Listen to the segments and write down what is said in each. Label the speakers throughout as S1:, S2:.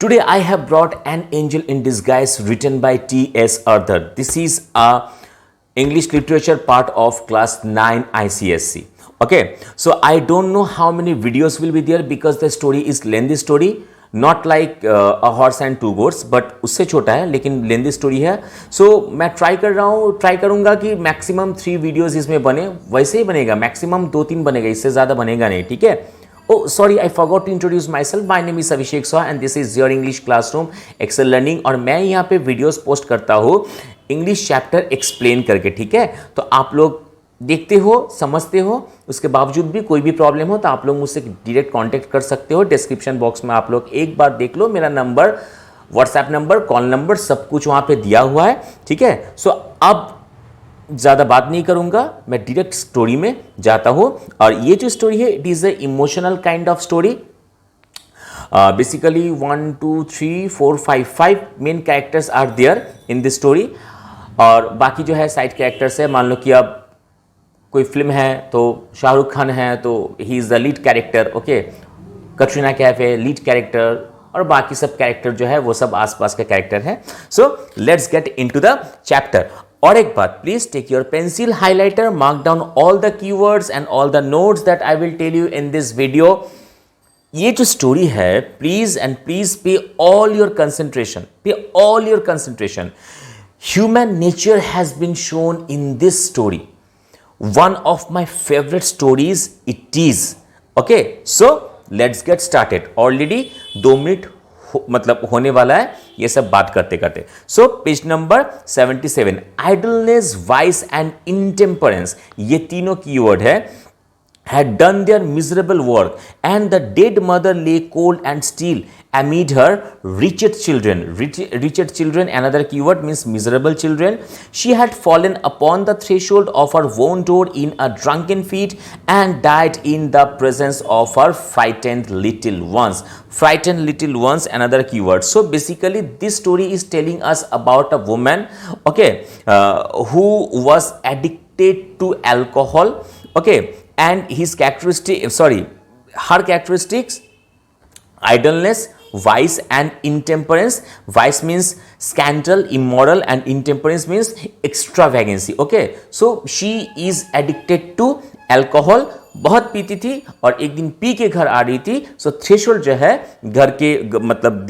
S1: Today I have brought An Angel in Disguise written by T.S. Arthur. This is a English literature part of class 9 ICSC. Okay, so I don't know how many videos will be there because the story is lengthy story, not like a horse and two goats, but उससे छोटा है लेकिन लेंदी story है. सो मैं try करूंगा कि maximum 3 videos इसमें बने. वैसे ही बनेगा, मैक्सिमम 2-3 बनेगा, इससे ज़्यादा बनेगा नहीं. ठीक है. Oh, sorry, I forgot to introduce myself. My name is Abhishek Saha and this is your English classroom Excel Learning. और मैं यहाँ पे वीडियोस पोस्ट करता हूँ इंग्लिश चैप्टर एक्सप्लेन करके. ठीक है, तो आप लोग देखते हो, समझते हो, उसके बावजूद भी कोई भी प्रॉब्लम हो तो आप लोग मुझसे डायरेक्ट कांटेक्ट कर सकते हो. डिस्क्रिप्शन बॉक्स में आप लोग एक बार देख लो, मेरा number, WhatsApp number, call number सब कुछ वहाँ पे दिया हुआ है. ठीक है, सो अब ज़्यादा बात नहीं करूंगा, मैं डायरेक्ट स्टोरी में जाता हूँ. और ये जो स्टोरी है, it is a emotional kind of story. Basically 1 2 3 4 5 main characters are there in this story. और बाकी जो है साइड कैरेक्टर्स है. मान लो कि अब कोई फिल्म है तो शाहरुख खान है तो he is the lead character. Okay, Katrina Kaif है लीड कैरेक्टर, और बाकी सब कैरेक्टर जो है वो सब आसपास के कैरेक्टर है. So let's get into the chapter. और एक बात, please take your pencil highlighter, mark down all the keywords and all the notes that I will tell you in this video. ये जो स्टोरी है, please and please pay all your concentration, human nature has been shown in this story. One of my favorite stories it is. Okay, so let's get started. Already 2 minute मतलब होने वाला है ये सब बात करते करते. So page number 77, idleness, vice and intemperance, ये तीनों कीवर्ड है, had done their miserable work, and the dead mother lay cold and still amid her wretched children. Wretched children, another keyword, means miserable children. She had fallen upon the threshold of her own door in a drunken fit and died in the presence of her frightened little ones. Frightened little ones, another keyword. So basically this story is telling us about a woman, okay, who was addicted to alcohol. Okay, and his her characteristics: idleness, vice and intemperance. Vice means scandal, immoral, and intemperance means extravagancy. Okay, so she is addicted to alcohol, बहुत पीती थी और एक दिन P के घर आ रही थी. सो थ्रेशोल्ड जो है घर के मतलब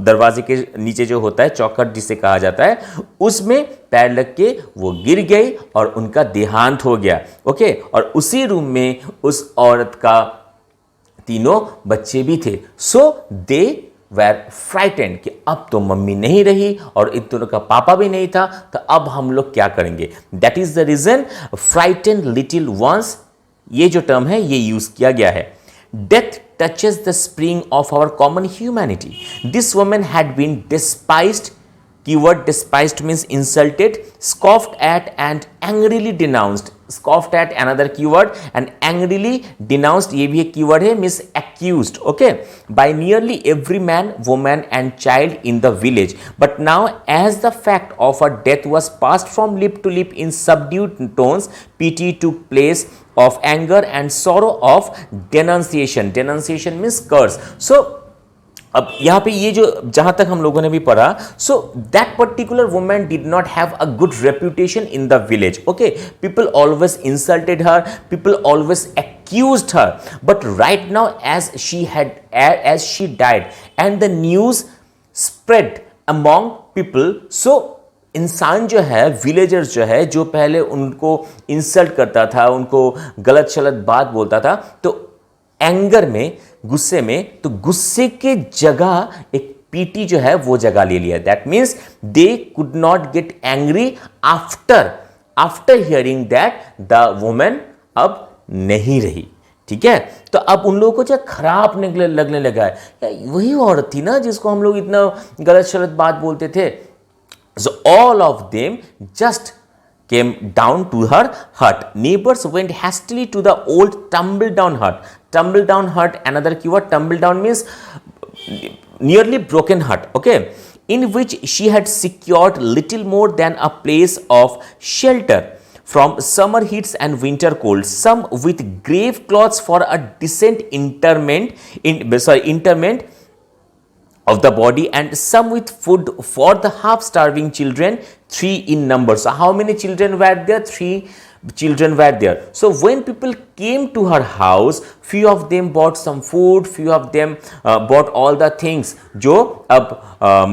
S1: दरवाजे के नीचे जो होता है, चौखट जिसे कहा जाता है, उसमें पैर लग के वो गिर गई और उनका देहांत हो गया. ओके, और उसी रूम में उस औरत का 3 बच्चे भी थे. सो दे वेर फ्राइटेंड कि अब तो मम्मी नहीं रही और इन दोनों का पापा भी नहीं था, तो अब हम लोग क्या करेंगे. That is the reason frightened little ones, ये जो टर्म है ये यूज किया गया है. Death touches the spring of our common humanity. This woman had been despised. Keyword despised means insulted, scoffed at and angrily denounced. Scoffed at, another keyword, and angrily denounced, ये भी एक keyword है, means accused. Okay, by nearly every man, woman and child in the village. But now, as the fact of her death was passed from lip to lip in subdued tones, pity took place of anger and sorrow of denunciation. Denunciation means curse. So अब यहाँ पे ये जो जहाँ तक हम लोगों ने भी पढ़ा, so that particular women did not have a good reputation in the village. Okay, people always insulted her, people always accused her, but right now as she died and the news spread among people, so इंसान जो है, villagers जो है, जो पहले उनको insult करता था, उनको गलत शलत बात बोलता था, तो एंगर में, गुस्से में, तो गुस्से के जगह एक पीटी जो है वो जगह ले लिया. That means they could not get angry after hearing that the women अब नहीं रही. ठीक है, तो अब उन लोगों को जो खराब लगने लगा है, वही औरत थी ना जिसको हम लोग इतना गलत शलत बात बोलते थे. So all of them just came down to her hut. Neighbors went hastily to the old tumble down hut. Tumble down hut, another keyword. Tumble down means nearly broken hut. Okay, in which she had secured little more than a place of shelter from summer heats and winter colds. Some with grave cloths for a decent interment of the body, and some with food for the half starving children, 3 in number. So how many children were there? 3 children were there. So when people came to her house, few of them bought some food, few of them bought all the things जो अब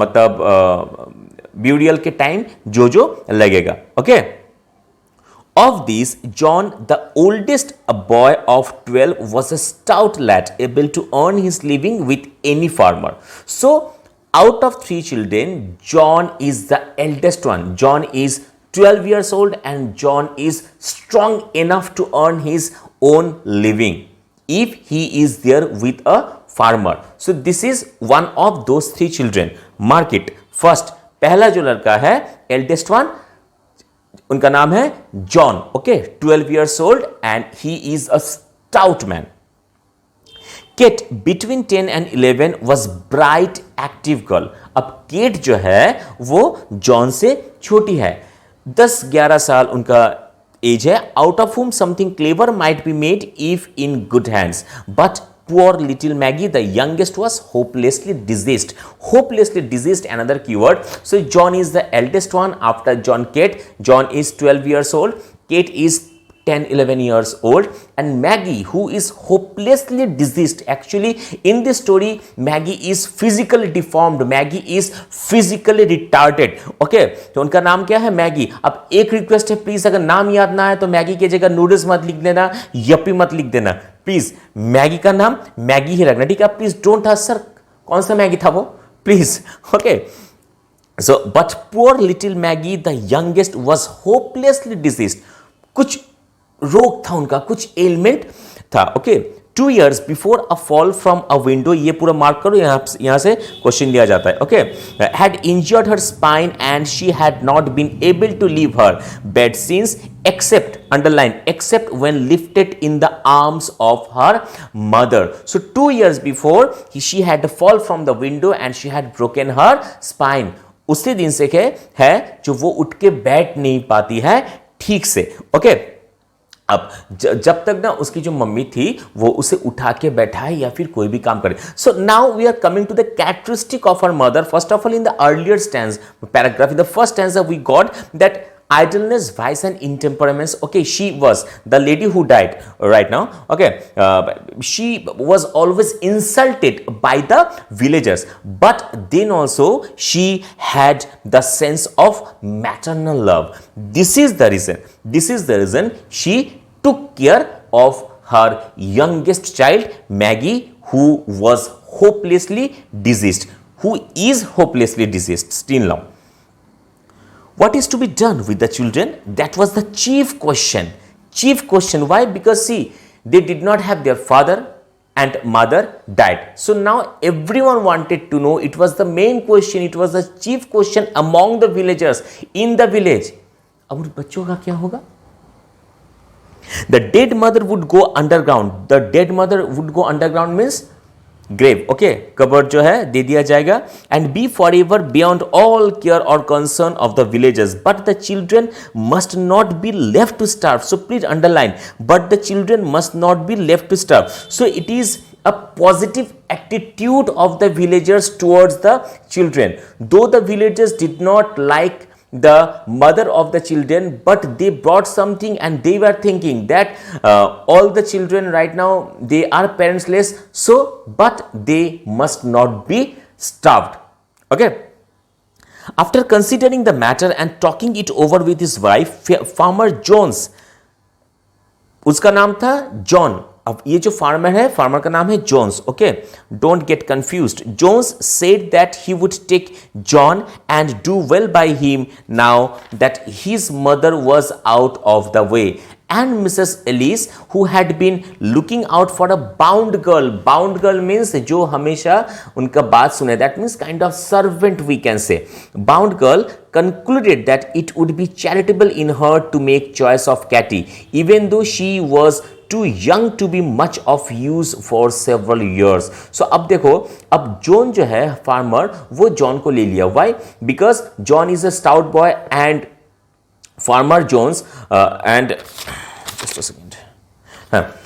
S1: मतलब burial के time जो जो लगेगा. Okay. Of these, John, the oldest boy of 12, was a stout lad, able to earn his living with any farmer. So, out of 3 children, John is the eldest one. John is 12 years old and John is strong enough to earn his own living if he is there with a farmer. So, this is one of those 3 children. Mark it. First, पहला जो लड़का है, eldest one, उनका नाम है John. Okay. 12 years old and he is a stout man. Kate between 10 and 11 was bright active girl. अब cat जो है वो जॉन से छोटी है. 10-11 साल उनका एज है. Out of whom something clever might be made if in good hands. But poor little Maggie, the youngest, was hopelessly diseased. Hopelessly diseased, another keyword. So John is the eldest one after John Kate. John is 12 years old. Kate is 10-11 years old, and Maggie, who is hopelessly diseased. Actually in this story Maggie is physically deformed, Maggie is physically retarded. Okay, तो उनका नाम क्या है? Maggi. अब एक request है, please अगर नाम याद ना है तो मैगी की जगह नूडल्स मत लिख देना, यप्पी मत लिख देना प्लीज. मैगी का नाम मैगी ही रखना, ठीक है? प्लीज डोंट आस्क सर कौन सा मैगी था वो, please. Okay. So but poor little Maggie, the youngest, was hopelessly diseased. कुछ रोग था उनका, कुछ एलिमेंट था. Okay. 2 years before a fall from a window, ये पूरा मार्क करो, यहाँ से क्वेश्चन लिया जाता है. Okay. had injured her spine and she had not been able to leave her bed since, except, underline, except when lifted in the arms of her mother. So 2 years before she had a fall from the window and she had broken her spine. उसी दिन से है जो वो उठ के बैठ नहीं पाती है ठीक से. ओके. अब जब तक ना उसकी जो मम्मी थी वो उसे उठा के बैठाए या फिर कोई भी काम करे. So now we are coming to the characteristic of her mother. First of all, in the earlier stanza paragraph, in the first stanza we got that idleness, vice and intemperance. Okay, she was the lady who died right now. Okay, she was always insulted by the villagers, but then also she had the sense of maternal love. This is the reason she took care of her youngest child Maggie, who was hopelessly diseased, who is hopelessly diseased still now. What is to be done with the children? That was the chief question. Why? Because see, they did not have their father and mother died. So now everyone wanted to know. It was the main question. It was the chief question among the villagers in the village. अब उन बच्चों का क्या होगा? The dead mother would go underground. The dead mother would go underground means grave. Okay, कबर जो है दे दिया जाएगा. And be for ever beyond all care और concern of the villagers, but the children must not be left to starve. So please underline, but the children must not be left to starve. So it is a positive attitude of the villagers towards the children. Though the villagers did not like the mother of the children, but they brought something and they were thinking that all the children right now they are parentless, so but they must not be starved. Okay. After considering the matter and talking it over with his wife, farmer Jones, उसका नाम था John. अब ये जो farmer है, farmer का नाम है Jones. Okay, don't get confused. Jones said that he would take John and do well by him now that his mother was out of the way. And Mrs. Elise, who had been looking out for a bound girl. Bound girl means जो हमेशा उनका बात सुने. That means kind of servant we can say. Bound girl concluded that it would be charitable in her to make choice of Katy, even though she was too young to be much of use for several years. So अब देखो, अब John जो है farmer, वो John को ले लिया. Why? Because John is a stout boy and Farmer Jones and just a second.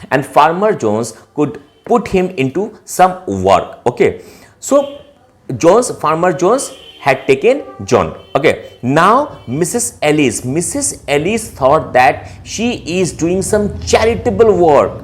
S1: And Farmer Jones could put him into some work. Okay, so Farmer Jones had taken John. Okay, now Mrs. Ellis thought that she is doing some charitable work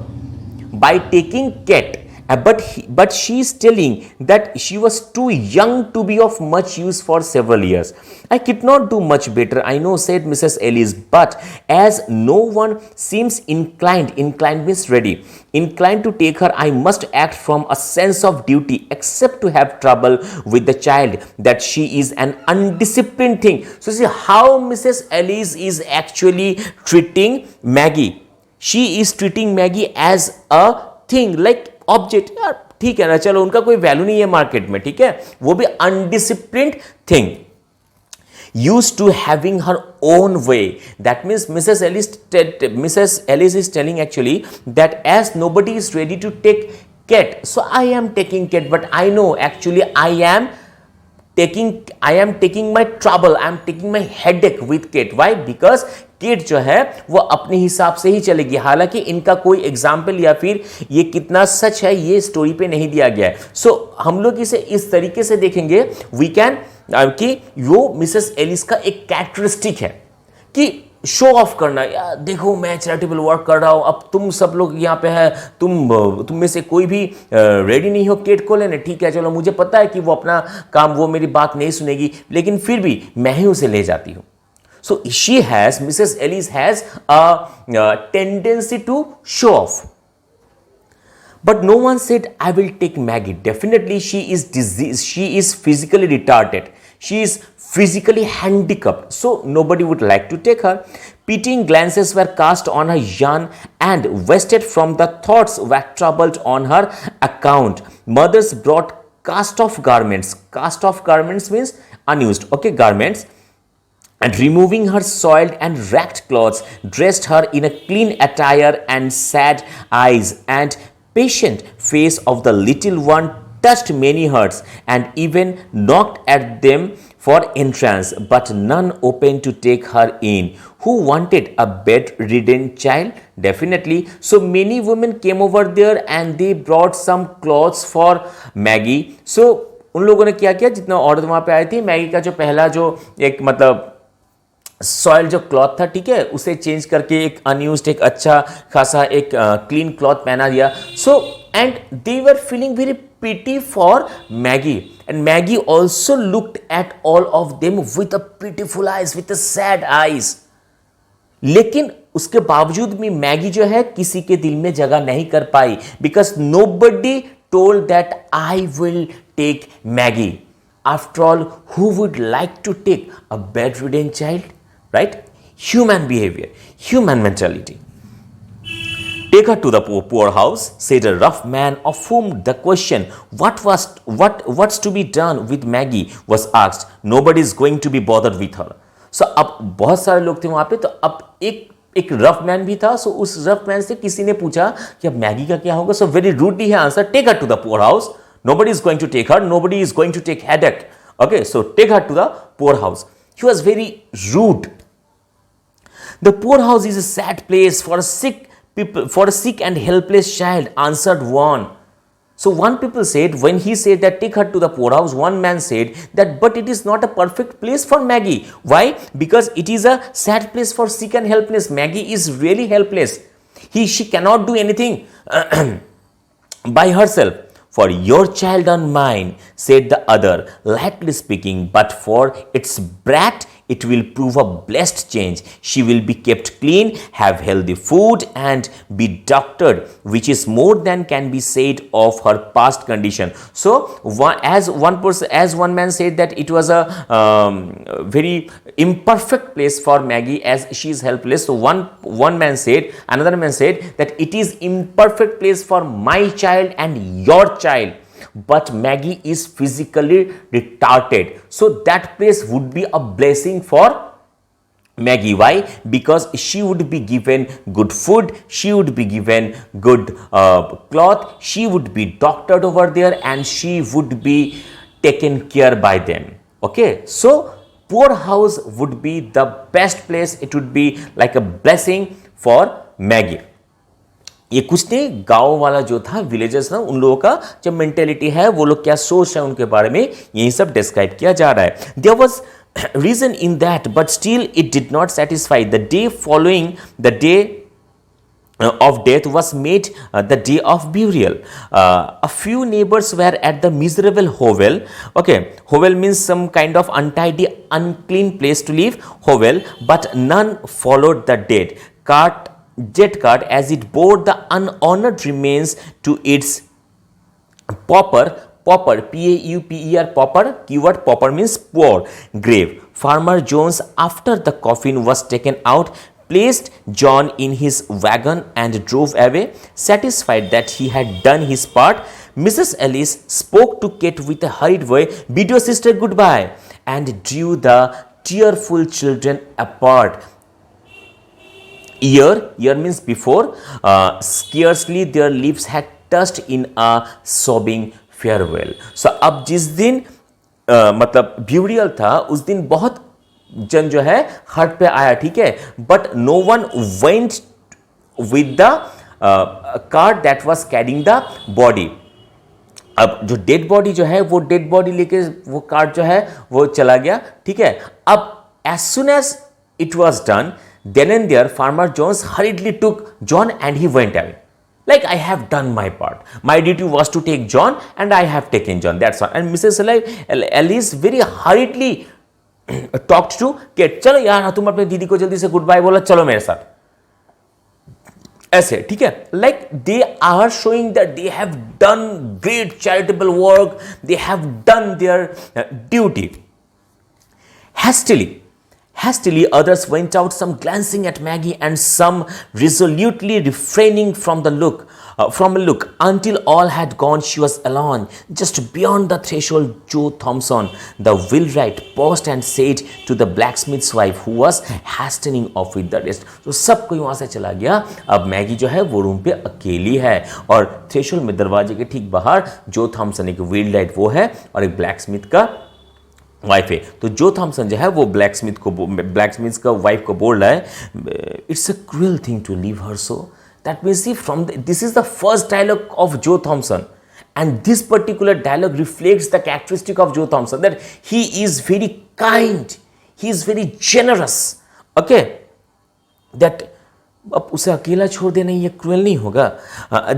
S1: by taking Kate. But she is telling that she was too young to be of much use for several years. I could not do much better, I know, said Mrs. Ellis, but as no one seems inclined means ready, inclined to take her, I must act from a sense of duty, except to have trouble with the child, that she is an undisciplined thing. So see how Mrs. Ellis is actually treating Maggie. She is treating Maggie as a thing like object. यार ठीक है ना, चलो उनका कोई value नहीं है market में, ठीक है, वो भी undisciplined thing. Used to having her own way. That means Mrs. Ellis is telling actually that as nobody is ready to take Kate, so I am taking Kate, but I know actually I am taking my trouble, I am taking my headache with Kate. Why? Because Kate जो है वो अपने हिसाब से ही चलेगी. हालांकि इनका कोई एग्जाम्पल या फिर ये कितना सच है ये स्टोरी पे नहीं दिया गया है. सो हम लोग इसे इस तरीके से देखेंगे वी कैन कि वो मिसेस एलिस का एक कैरेक्टरिस्टिक है कि शो ऑफ करना. यार देखो मैं चैरिटेबल वर्क कर रहा हूं, अब तुम सब लोग यहाँ पे है, तुम में से कोई भी रेडी नहीं हो केट को लेने. ठीक है, चलो मुझे पता है कि वो अपना काम, वो मेरी बात नहीं सुनेगी, लेकिन फिर भी मैं ही उसे ले जाती हूं. So Mrs. Ellis has a tendency to show off. But no one said, I will take Maggie. Definitely she is diseased. She is physically retarded. She is physically handicapped. So nobody would like to take her. Pitying glances were cast on her yarn and wasted from the thoughts were troubled on her account. Mothers brought cast off garments. Cast off garments means unused, okay, garments. And removing her soiled and ragged clothes, dressed her in a clean attire, and sad eyes and patient face of the little one touched many hearts, and even knocked at them for entrance, but none opened to take her in. Who wanted a bedridden child? Definitely. So many women came over there and they brought some clothes for Maggie. So उन लोगों ने क्या किया, जितना औरत वहां पे आई थी, मैगी का जो पहला जो एक मतलब सॉइल जो क्लॉथ था, ठीक है, उसे चेंज करके एक अनयूज्ड, एक अच्छा खासा एक क्लीन क्लॉथ पहना दिया. So and they were feeling very pity for Maggie, and Maggie also looked at all of them with a pitiful eyes, with a sad eyes. लेकिन उसके बावजूद भी मैगी जो है किसी के दिल में जगह नहीं कर पाई, because nobody told that I will take Maggi. After all, who would like to take a bedridden child? Right? Human behavior, human mentality. Take her to the poorhouse, said a rough man, of whom the question, what's to be done with Maggie, was asked. Nobody is going to be bothered with her. So अब बहुत सारे लोग थे वहां पे, तो अब एक रफ मैन भी था. सो उस रफ मैन से किसी ने पूछा कि अब मैगी का क्या होगा. So very rudely he answer, take her to the poor house. Nobody is going to take her. Nobody is going to take headache. Okay, so take her to the poorhouse. He was very rude. The poorhouse is a sad place for a sick and helpless child, answered one. So one people said, when he said that take her to the poorhouse, one man said that but it is not a perfect place for Maggie. Why? Because it is a sad place for sick and helpless. Maggie is really helpless. She cannot do anything by herself. For your child and mine, said the other, lightly speaking, but for its brat, it will prove a blessed change. She will be kept clean, have healthy food, and be doctored, which is more than can be said of her past condition. So, as one man said that it was a very imperfect place for Maggie as she is helpless. So one man said, another man said that it is imperfect place for my child and your child. But Maggie is physically retarded. So that place would be a blessing for Maggie. Why? Because she would be given good food, she would be given good cloth, she would be doctored over there, and she would be taken care by them. Okay, so poorhouse would be the best place. It would be like a blessing for Maggie. ये कुछ नहीं, गांव वाला जो था, villagers ना, उन लोगों का जो मेंटेलिटी है, वो लोग क्या सोच है उनके बारे में, यही सब डिस्क्राइब किया जा रहा है. There was reason in that, but still it did not satisfy. The day following the day of death was made the day of burial. A few neighbors were at the miserable hovel. Okay, hovel means some kind of untidy, unclean place to live, hovel, but none followed the dead cart as it bore the unhonored remains to its pauper, P-A-U-P-E-R, pauper, keyword pauper means poor, grave. Farmer Jones, after the coffin was taken out, placed John in his wagon and drove away, satisfied that he had done his part. Mrs. Ellis spoke to Kate with a hurried way, bid your sister goodbye, and drew the tearful children apart. Year means before, scarcely their lips had touched in a sobbing farewell. So अब जिस दिन मतलब burial था, उस दिन बहुत जन जो है हट पे आया, ठीक है, but no one went with the cart that was carrying the body. अब जो डेड बॉडी जो है, वो डेड बॉडी लेके वो कार्ट जो है वो चला गया, ठीक है. अब as soon as it was done, then and there Farmer Jones hurriedly took John and he went away. Like, I have done my part. My duty was to take John and I have taken John. That's all. And Mrs. Ellis very hurriedly talked to Kate. चलो यार, तुम अपने दीदी को जल्दी से good bye बोला, चलो मेरे साथ. ऐसे, ठीक है. Like, they are showing that they have done great charitable work. They have done their duty. Hastily, others went out, some glancing at Maggie and some resolutely refraining from a look. Until all had gone, she was alone. Just beyond the threshold, Joe Thompson, the wheelwright, paused and said to the blacksmith's wife, who was hastening off with the rest. तो सब कोई वहाँ से चला गया. अब Maggi जो है वो रूम पे अकेली है, और थ्रेशोल्ड में दरवाजे के ठीक बाहर जो थॉम्सन, एक व्हीलराइट वो है, और एक ब्लैकस्मिथ का वाइफ है. तो जो थॉम्सन जो है वो ब्लैकस्मिथ का वाइफ को बोल रहा है, it's a cruel thing to leave her so. That means this is the first dialogue of Joe Thomson, and this particular dialogue reflects the characteristic of Joe Thomson, that he is very kind, he is very generous. Okay, that अब उसे अकेला छोड़ देना ये cruel नहीं होगा.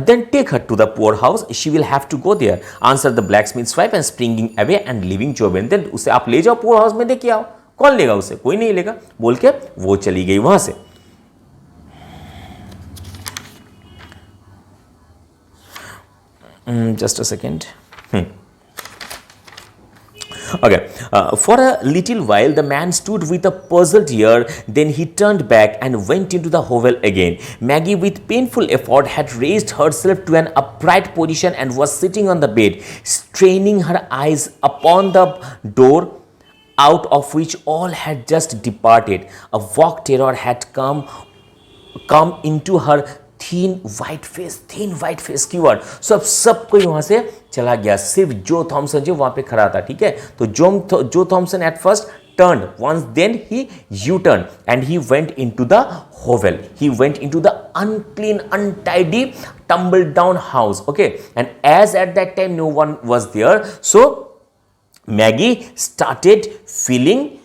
S1: Then take her to the poor house, she will have to go there, answer the blacksmith's wife and springing away and leaving जोबेन. Then उसे आप ले जाओ पुअर हाउस में, देखिए आओ, कौन लेगा उसे, कोई नहीं लेगा, बोल के वो चली गई वहां से. Just a second. Okay, for a little while the man stood with a puzzled air, then he turned back and went into the hovel again. Maggie, with painful effort, had raised herself to an upright position and was sitting on the bed, straining her eyes upon the door out of which all had just departed. A vague terror had come into her thin white face keyword. So अब सब कोई वहां से चला गया, सिर्फ जो Thompson जो वहां पे खड़ा था, ठीक है. तो जो Thomson at first turned once, then he U-turned and he went into the hovel. He went into the unclean, untidy, tumbled down house. Okay, and as at that time no one was there, so Maggie started feeling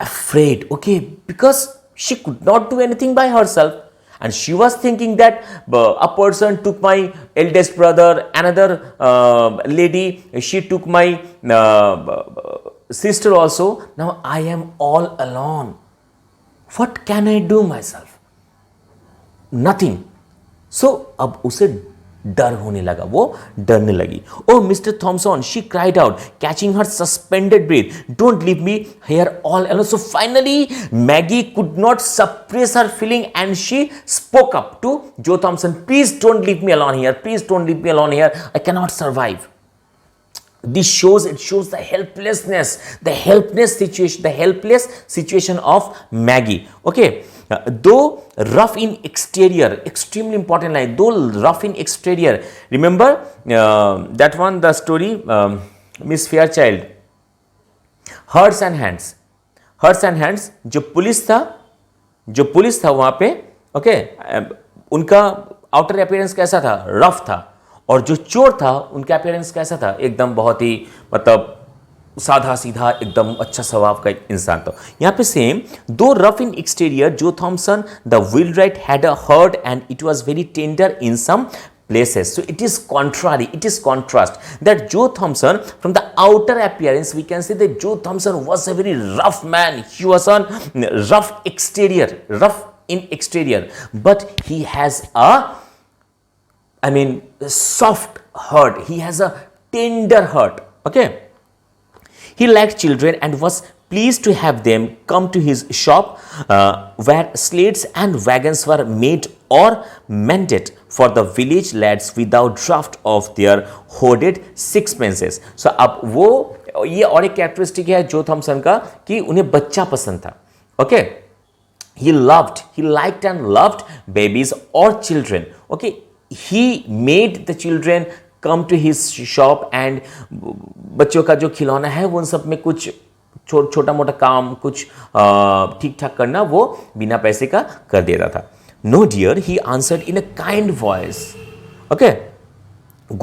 S1: afraid. Okay, because she could not do anything by herself. And she was thinking that a person took my eldest brother, another lady, she took my sister also. Now I am all alone. What can I do myself? Nothing. So अब उसे डर होने लगा, वो डरने लगी. Oh, Mr. Thompson, she cried out, catching her suspended breath. Don't leave me here all alone. So finally, Maggie could not suppress her feeling and she spoke up to Joe Thompson. Please don't leave me alone here. Please don't leave me alone here. I cannot survive. This shows the helpless situation of Maggie. Okay. Though rough in exterior, extremely important line, though rough in exterior, remember that one, the story, Miss Fairchild, Hearts and Hands, जो police था वहां पे, okay, उनका outer appearance कैसा था, rough था, और जो चोर था उनका अपीयरेंस कैसा था, एकदम बहुत ही मतलब साधा सीधा एकदम अच्छा स्वभाव का एक इंसान था। यहां पे same, though rough in exterior Joe Thomson the wheelwright had a heart and it was very tender in some places. So it is contrary, it is contrast that Joe Thompson, from the outer appearance we can say that Joe Thompson was a very rough man. He was on rough exterior, rough in exterior, but he has a, I mean, soft heart. He has a tender heart. Okay. He liked children and was pleased to have them come to his shop where slates and wagons were made or mended for the village lads without draft of their hoarded sixpences. So अब वो ये और एक characteristic है जो Thompson का कि उन्हें बच्चा पसंद था. Okay. He liked and loved babies or children. Okay. He made the children come to his shop and बच्चों का जो खिलौना है वो उन सब में कुछ छोटा मोटा काम कुछ ठीक ठाक करना वो बिना पैसे का कर देता था. No dear, he answered in a kind voice. Okay.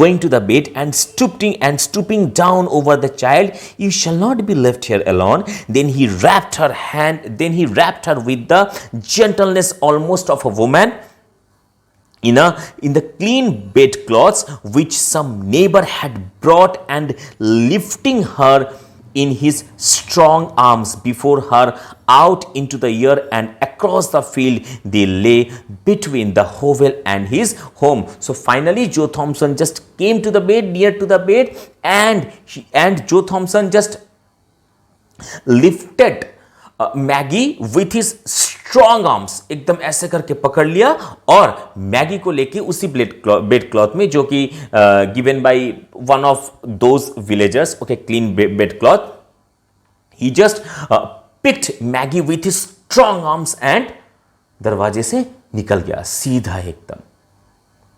S1: Going to the bed and stooping down over the child, you shall not be left here alone. Then he wrapped her with the gentleness almost of a woman in the clean bedclothes which some neighbor had brought, and lifting her in his strong arms before her out into the air and across the field, they lay between the hovel and his home. So finally Joe Thompson just came to the bed, near to the bed, and Joe Thompson just lifted Maggi with his strong arms, एकदम ऐसे करके पकड़ लिया और Maggi को लेके उसी bed cloth में जो कि given by one of those villagers. Okay, clean bed cloth. He just picked Maggi with his strong arms and दरवाजे से निकल गया सीधा एकदम.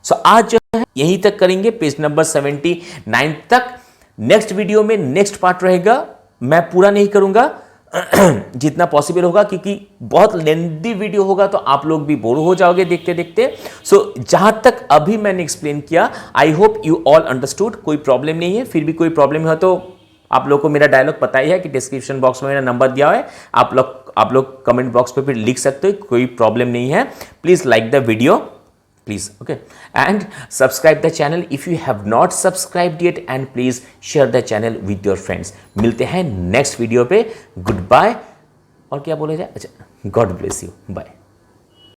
S1: सो आज जो है यहीं तक करेंगे, पेज नंबर 79 तक. नेक्स्ट वीडियो में नेक्स्ट पार्ट रहेगा. मैं पूरा नहीं करूंगा, जितना पॉसिबल होगा, क्योंकि बहुत लेंथी वीडियो होगा तो आप लोग भी बोर हो जाओगे देखते देखते. सो जहां तक अभी मैंने एक्सप्लेन किया, I hope you all understood. कोई प्रॉब्लम नहीं है. फिर भी कोई प्रॉब्लम है तो आप लोग को मेरा डायलॉग पता ही है कि डिस्क्रिप्शन बॉक्स में मेरा नंबर दिया है, आप लोग कमेंट बॉक्स पे फिर लिख सकते हो. कोई प्रॉब्लम नहीं है. Please like the video, please. Okay, and subscribe the channel if you have not subscribed yet, and please share the channel with your friends. मिलते हैं नेक्स्ट वीडियो पे. Goodbye. और क्या बोले जाए, अच्छा, गॉड ब्लेस यू. बाय.